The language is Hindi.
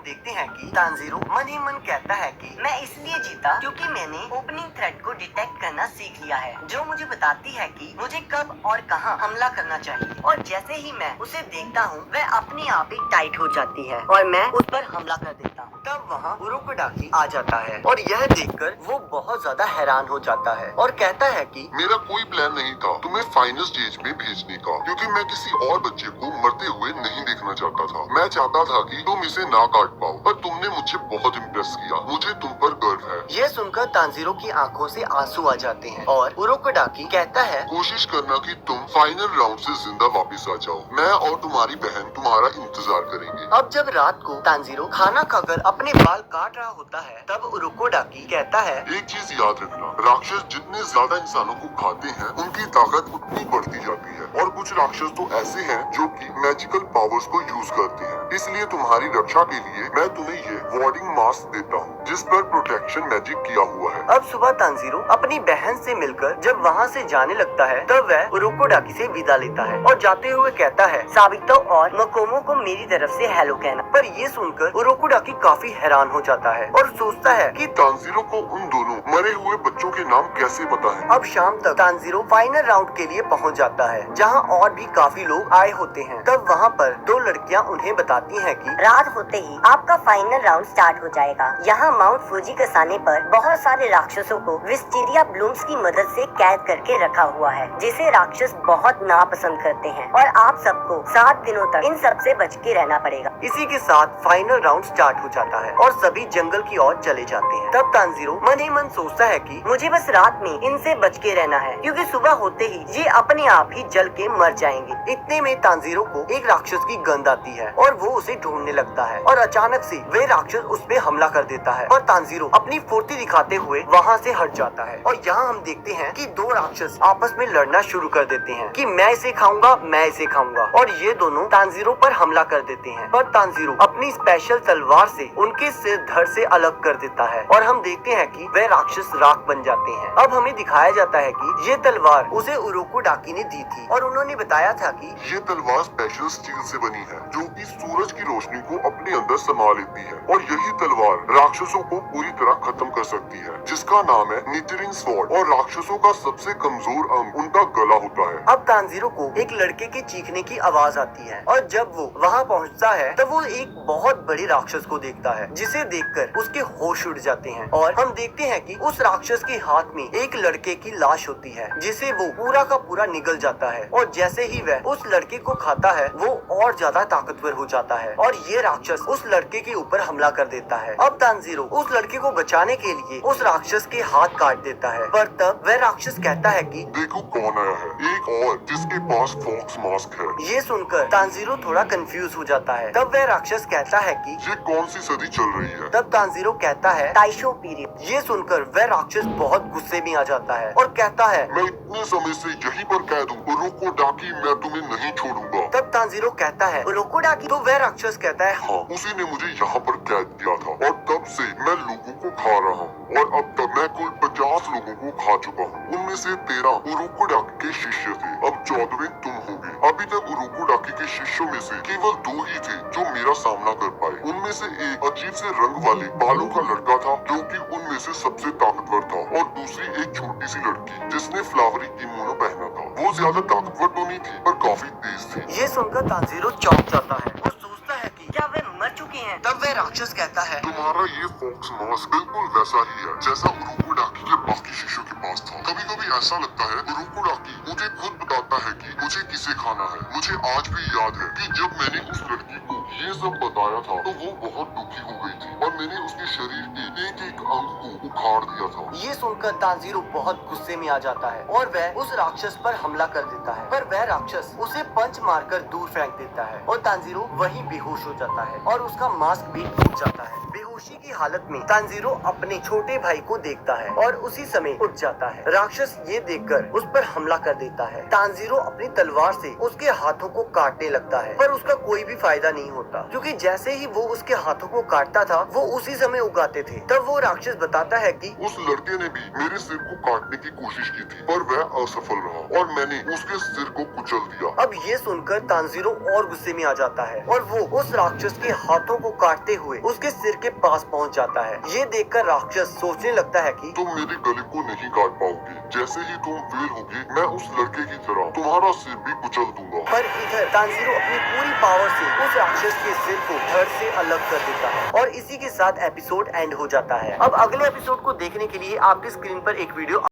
देखते हैं कि तानजीरो मन ही मन कहता है कि मैं इसलिए जीता क्योंकि मैंने ओपनिंग थ्रेड को डिटेक्ट करना सीख लिया है, जो मुझे बताती है कि मुझे कब और कहां हमला करना चाहिए। और जैसे ही मैं उसे देखता हूं, वह अपने आप ही टाइट हो जाती है और मैं उस पर हमला कर देता हूं। तब वहाँ उरोकोडाकी आ जाता है और यह देखकर वो बहुत ज्यादा हैरान हो जाता है और कहता है कि मेरा कोई प्लान नहीं था तुम्हें फाइनल स्टेज में भेजने का, क्योंकि मैं किसी और बच्चे को मरते हुए नहीं देखना चाहता था। मैं चाहता था कि तुम इसे ना काट पाओ, पर तुमने मुझे बहुत इम्प्रेस किया। मुझे तुम पर गर्व है। ये सुनकर तानजीरो की आंखों से आंसू आ जाते हैं और उरोकोडाकी कहता है कोशिश करना कि तुम फाइनल राउंड से जिंदा वापस आ जाओ। मैं और तुम्हारी बहन तुम्हारा इंतजार करेंगे। अब जब रात को तानजीरो खाना खाकर अपने बाल काट रहा होता है, तब उरोकोडाकी कहता है एक चीज याद रखना, राक्षस जितने ज्यादा इंसानों को खाते हैं उनकी ताकत उतनी बढ़ती जाती है, और कुछ राक्षस तो ऐसे हैं जो कि मैजिकल पावर्स को यूज करते हैं। इसलिए तुम्हारी रक्षा के लिए मैं तुम्हें ये वार्डिंग मास्क देता हूँ, जिस पर प्रोटेक्शन मैजिक किया हुआ है। अब सुबह तानजीरो अपनी बहन से मिलकर जब वहाँ से जाने लगता है, तब वह उरोकोडाकी से विदा लेता है और जाते हुए कहता है साबितो और मकोमो को मेरी तरफ से हेलो कहना। पर ये सुनकर उरोकोडाकी काफी हैरान हो जाता है और सोचता है कि तानजीरो को उन दोनों मरे हुए बच्चों के नाम कैसे पता है। अब शाम तक तानजीरो फाइनल राउंड के लिए पहुंच जाता है, जहां और भी काफी लोग आए होते हैं। तब वहां पर दो लड़कियां उन्हें बताती हैं कि रात होते ही आपका फाइनल राउंड स्टार्ट हो जाएगा। यहाँ माउंट फूजी कसाने पर बहुत सारे राक्षसों को विस्टीरिया ब्लूम्स की मदद से कैद करके रखा हुआ है, जिसे राक्षस बहुत नापसंद करते हैं, और आप सबको 7 दिनों तक इन सब से बच के रहना पड़ेगा। इसी के साथ फाइनल राउंड स्टार्ट हो जाता है और सभी जंगल की ओर चले जाते हैं। तब तानजीरो मन ही मन सोचता है कि मुझे बस रात में इनसे बच के रहना है, क्योंकि सुबह होते ही ये अपने आप ही जल के मर जाएंगे। इतने में तानजीरो को एक राक्षस की गंध आती है और वो उसे ढूंढने लगता है, और अचानक से वे राक्षस उस पे हमला कर देता है और तानजीरो अपनी फुर्ती दिखाते हुए वहाँ से हट जाता है। और यहाँ हम देखते हैं कि दो राक्षस आपस में लड़ना शुरू कर देते हैं कि मैं इसे खाऊंगा, मैं इसे खाऊंगा, और ये दोनों तानजीरो पर हमला कर देते हैं। पर तानजीरो अपनी स्पेशल तलवार से उनके सिर धड़ से अलग कर देता है और हम देखते हैं कि वे राक्षस राख बन जाते हैं। अब हमें दिखाया जाता है कि ये तलवार उसे उरोकोडाकी ने दी थी और उन्होंने बताया था कि ये तलवार स्पेशल स्टील से बनी है, जो कि सूरज की रोशनी को अपने अंदर समा लेती है, और यही तलवार राक्षसों को पूरी तरह खत्म कर सकती है, जिसका नाम है निटिरिंग स्वॉर्ड। और राक्षसों का सबसे कमजोर अंग उनका गला होता है। अब तानजीरो को एक लड़के के चीखने की आवाज आती है, और जब वो वहाँ पहुँचता है तब वो एक बहुत बड़े राक्षस को देखता है, जिसे देखकर उसके होश उड़ जाते हैं। और हम देखते हैं कि उस राक्षस के हाथ में एक लड़के की लाश होती है, जिसे वो पूरा का पूरा निगल जाता है, और जैसे ही वह उस लड़के को खाता है वो और ज्यादा ताकतवर हो जाता है और ये राक्षस उस लड़के के ऊपर हमला कर देता है। अब तानजीरो उस लड़के को बचाने के लिए उस राक्षस के हाथ काट देता है, पर तब वह राक्षस कहता है कि देखो कौन आया है, एक और जिसके पास फॉक्स मास्क है। ये सुनकर तानजीरो थोड़ा कंफ्यूज हो जाता है। तब वह राक्षस कहता है कि ये कौन सी सदी चल रही है। तब तानजीरो कहता है ताइशो पीरियड। ये सुनकर वह राक्षस बहुत गुस्से में आ जाता है और कहता है मैं इतने समय से यहीं पर कह दूं, उरोकोडाकी मैं तुम्हें नहीं छोड़ूंगा। तब तानजीरो कहता है उरोकोडाकी। तो वह राक्षस कहता है हाँ, उसी ने मुझे यहाँ पर कैद किया था, और तब से मैं लोगों को खा रहा हूँ, और अब तक मैं कुल 50 लोगों को खा चुका हूँ। उनमें से 13 उरोकोडाकी के शिष्य थे, अब 14वें तुम होगे। अभी तक उरोकोडाकी के शिष्यों में से केवल 2 ही थे जो मेरा सामना कर पाए। उनमें से एक अजीब से रंग वाले बालों का लड़का था, जो कि उनमें से सबसे ताकतवर था, और दूसरी एक छोटी सी लड़की जिसने फ्लावरी किमोनो पहना था। वो ज्यादा ताकतवर तो नहीं थी, पर काफी तेज थी। ये सुनकर तानजीरो चौंक जाता है और सोचता है कि क्या वे मर चुके हैं? तब वह राक्षस कहता है तुम्हारा ये फॉक्स मास्क बिल्कुल वैसा ही है जैसा उरोकोडाकी के बाकी शिष्यों के पास था। कभी कभी ऐसा लगता है उरोकोडाकी मुझे खुद बताता है कि मुझे किसे खाना है। मुझे आज भी याद है कि जब मैंने उस लड़की को ये सब बताया था तो वो बहुत दुखी हो गई थी, और मैंने उसके शरीर के एक एक अंग को उखाड़ दिया था। ये सुनकर तानजीरो बहुत गुस्से में आ जाता है और वह उस राक्षस पर हमला कर देता है, पर वह राक्षस उसे पंच मारकर दूर फेंक देता है और तानजीरो वहीं बेहोश हो जाता है और उसका मास्क भी टूट जाता है। बेहोशी की हालत में तानजीरो अपने छोटे भाई को देखता है और उसी समय उठ जाता है। राक्षस ये देखकर उस पर हमला कर देता है। तानजीरो अपनी तलवार से उसके हाथों को काटने लगता है, पर उसका कोई भी फायदा नहीं होता, क्योंकि जैसे ही वो उसके हाथों को काटता था वो उसी समय उगाते थे। तब वो राक्षस बताता है कि उस लड़के ने भी मेरे सिर को काटने की कोशिश की थी, पर वह असफल रहा और मैंने उसके सिर को कुचल दिया। अब ये सुनकर तांजीरो और गुस्से में आ जाता है और वो उस राक्षस के हाथों को काटते हुए उसके सिर के पास पहुंच जाता है। ये देखकर राक्षस सोचने लगता है कि तुम मेरे गले को नहीं काट पाओगे। जैसे ही तुम फेल होगे, मैं उस लड़के की तरह तुम्हारा सिर भी कुचल दूंगा। पर इधर तांजीरो अपनी पूरी पावर से उस राक्षस के सिर को धड़ से अलग कर देता है और इसी के साथ एपिसोड एंड हो जाता है। अब अगले एपिसोड को देखने के लिए आपकी स्क्रीन पर एक वीडियो